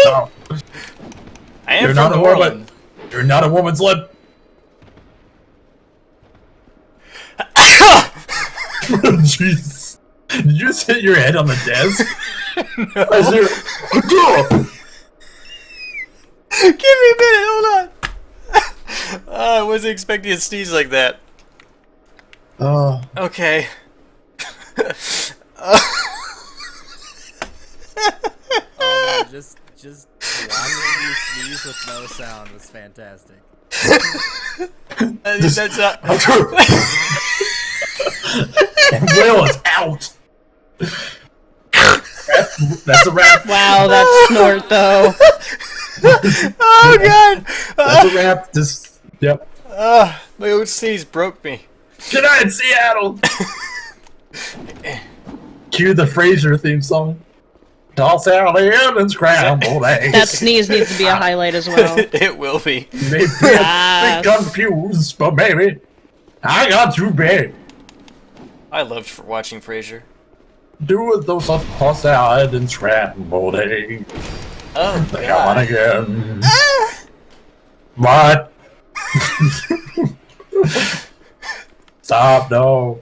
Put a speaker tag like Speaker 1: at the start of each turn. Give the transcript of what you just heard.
Speaker 1: No.
Speaker 2: I am
Speaker 1: You're
Speaker 2: from
Speaker 1: not a
Speaker 2: New
Speaker 1: woman.
Speaker 2: Orleans.
Speaker 1: You're not a woman's lip. Jeez. Did you just hit your head on the desk?
Speaker 2: No.
Speaker 1: Is there...
Speaker 2: Give me a minute, hold on. I wasn't expecting a sneeze like that. Okay.
Speaker 3: Oh man, just watching you sneeze with no sound was fantastic.
Speaker 2: That's not.
Speaker 1: Will is out. That's a wrap.
Speaker 4: Wow, that snort though.
Speaker 2: Oh god!
Speaker 1: That's a wrap. Just yep.
Speaker 2: My own sneeze broke me.
Speaker 1: Good night, Seattle. Cue the Frasier theme song. Toss out the egg and scrambled eggs.
Speaker 4: That sneeze needs to be a highlight as well.
Speaker 2: It will be.
Speaker 1: They be confused, but baby, I got you big.
Speaker 2: I loved watching Frasier.
Speaker 1: Do it those toss salad and scrambled eggs.
Speaker 2: Oh
Speaker 1: Think I want
Speaker 2: god.
Speaker 1: again. What? Stop, no.